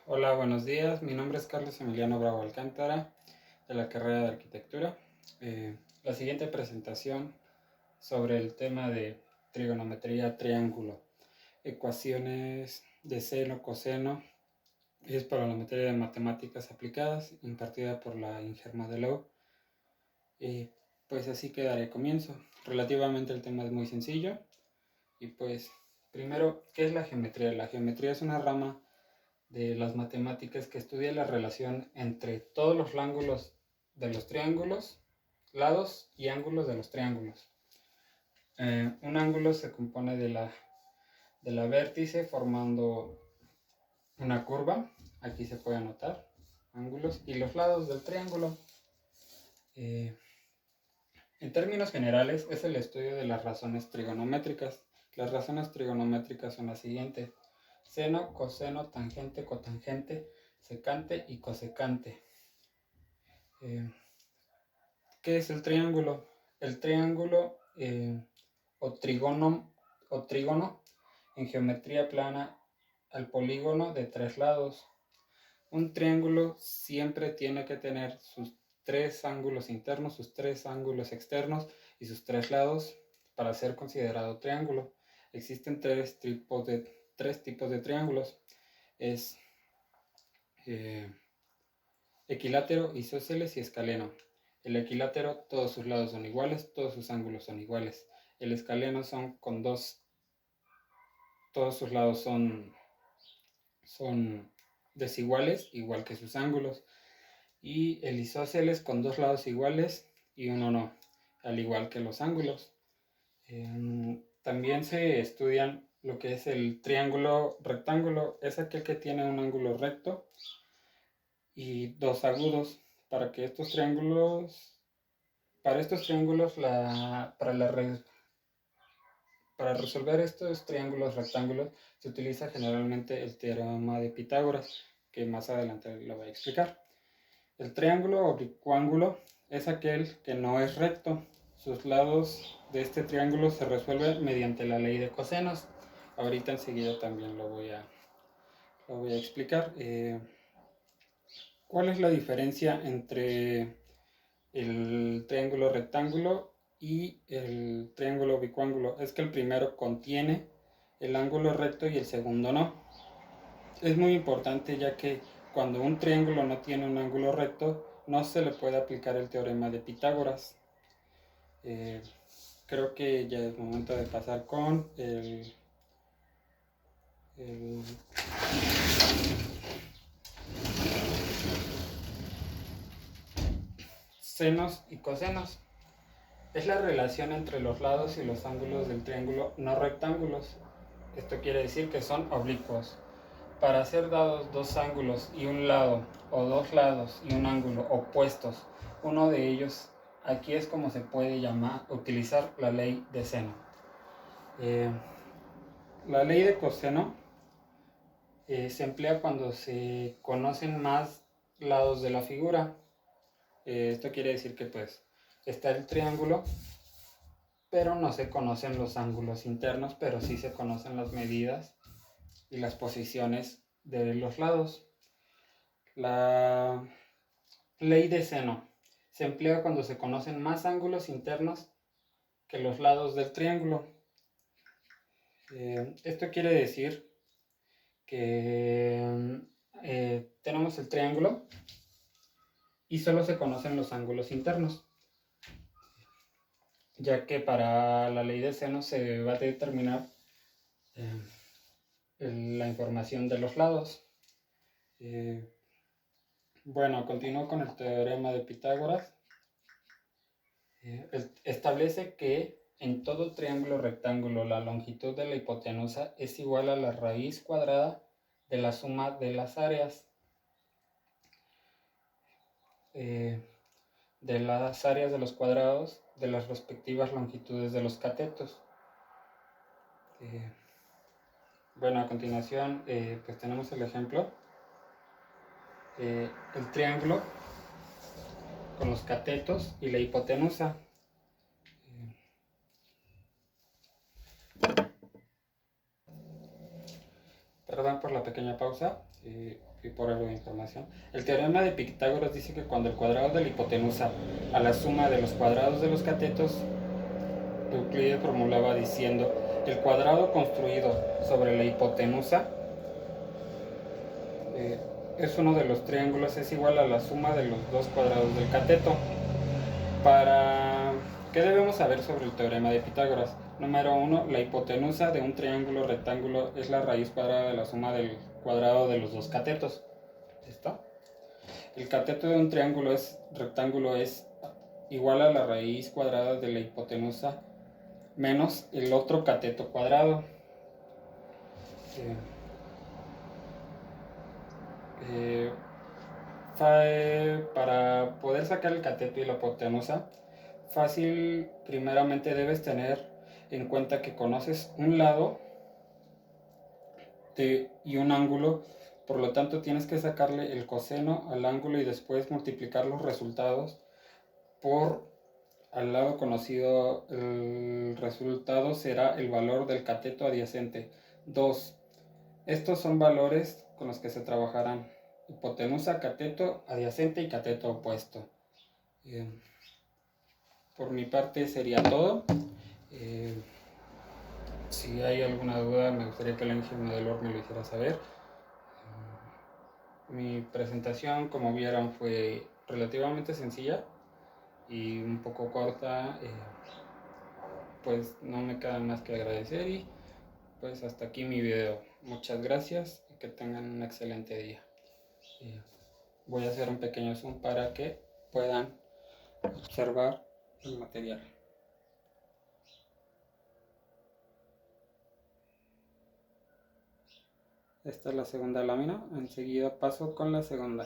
Hola, buenos días. Mi nombre es Carlos Emiliano Bravo Alcántara, de la carrera de Arquitectura. La siguiente presentación sobre el tema de trigonometría triángulo, ecuaciones de seno, coseno, es para la materia de matemáticas aplicadas, impartida por la Ingerma de Lou. Pues así que daré comienzo. Relativamente el tema es muy sencillo. Y pues, primero, ¿qué es la geometría? La geometría es una rama de las matemáticas que estudia la relación entre todos los ángulos de los triángulos, lados y ángulos de los triángulos. Un ángulo se compone de la vértice formando una curva, aquí se puede anotar ángulos, y los lados del triángulo. En términos generales es el estudio de las razones trigonométricas. Las razones trigonométricas son las siguientes: seno, coseno, tangente, cotangente, secante y cosecante. ¿Qué es el triángulo? El triángulo o trígono en geometría plana al polígono de tres lados. Un triángulo siempre tiene que tener sus tres ángulos internos, sus tres ángulos externos y sus tres lados para ser considerado triángulo. Existen tres tipos de triángulos. Es equilátero, isósceles y escaleno. El equilátero, todos sus lados son iguales, todos sus ángulos son iguales. El escaleno son con todos sus lados son desiguales, igual que sus ángulos. Y el isósceles con dos lados iguales y uno no, al igual que los ángulos. También se estudian lo que es el triángulo rectángulo, es aquel que tiene un ángulo recto y dos agudos. Para estos triángulos, para resolver estos triángulos rectángulos se utiliza generalmente el teorema de Pitágoras, que más adelante lo voy a explicar. El triángulo oblicuángulo es aquel que no es recto. Sus lados de este triángulo se resuelven mediante la ley de cosenos. Ahorita enseguida también lo voy a explicar. ¿Cuál es la diferencia entre el triángulo rectángulo y el triángulo bicuángulo? Es que el primero contiene el ángulo recto y el segundo no. Es muy importante, ya que cuando un triángulo no tiene un ángulo recto, no se le puede aplicar el teorema de Pitágoras. Creo que ya es momento de pasar con el senos y cosenos. Es la relación entre los lados y los ángulos del triángulo no rectángulos. Esto quiere decir que son oblicuos. Para ser dados dos ángulos y un lado, o dos lados y un ángulo opuestos, uno de ellos, aquí es como se puede utilizar la ley de seno. La ley de coseno se emplea cuando se conocen más lados de la figura. Esto quiere decir que pues está el triángulo, pero no se conocen los ángulos internos, pero sí se conocen las medidas y las posiciones de los lados. La ley de seno se emplea cuando se conocen más ángulos internos que los lados del triángulo. Esto quiere decir que tenemos el triángulo y solo se conocen los ángulos internos, ya que para la ley de seno se va a determinar la información de los lados. Bueno, continúo con el teorema de Pitágoras. Establece que en todo triángulo rectángulo la longitud de la hipotenusa es igual a la raíz cuadrada de la suma de las áreas de los cuadrados de las respectivas longitudes de los catetos. Bueno, a continuación pues tenemos el ejemplo. El triángulo con los catetos y la hipotenusa. Perdón por la pequeña pausa y por algo de información. El teorema de Pitágoras dice que cuando el cuadrado de la hipotenusa a la suma de los cuadrados de los catetos, Euclides formulaba diciendo: el cuadrado construido sobre la hipotenusa es uno de los triángulos, es igual a la suma de los dos cuadrados del cateto. ¿Qué debemos saber sobre el teorema de Pitágoras? Número 1. La hipotenusa de un triángulo rectángulo es la raíz cuadrada de la suma del cuadrado de los dos catetos. ¿Listo? El cateto de un triángulo rectángulo es igual a la raíz cuadrada de la hipotenusa menos el otro cateto cuadrado. Para poder sacar el cateto y la hipotenusa, primeramente debes tener en cuenta que conoces un lado y un ángulo, por lo tanto tienes que sacarle el coseno al ángulo y después multiplicar los resultados por al lado conocido. El resultado será el valor del cateto adyacente. 2. Estos son valores con los que se trabajarán: hipotenusa, cateto adyacente y cateto opuesto. Por mi parte sería todo. Si hay alguna duda, me gustaría que el ingeniero del OR me lo hiciera saber. Mi presentación, como vieron, fue relativamente sencilla y un poco corta. Pues no me queda más que agradecer y pues hasta aquí mi video. Muchas gracias y que tengan un excelente día. Voy a hacer un pequeño zoom para que puedan observar el material. Esta es la segunda lámina, enseguida paso con la segunda.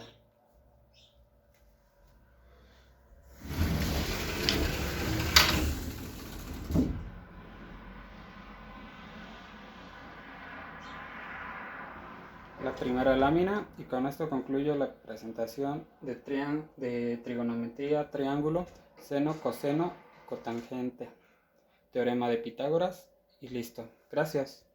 La primera lámina, y con esto concluyo la presentación de trigonometría, triángulo, seno, coseno, cotangente, teorema de Pitágoras y listo. Gracias.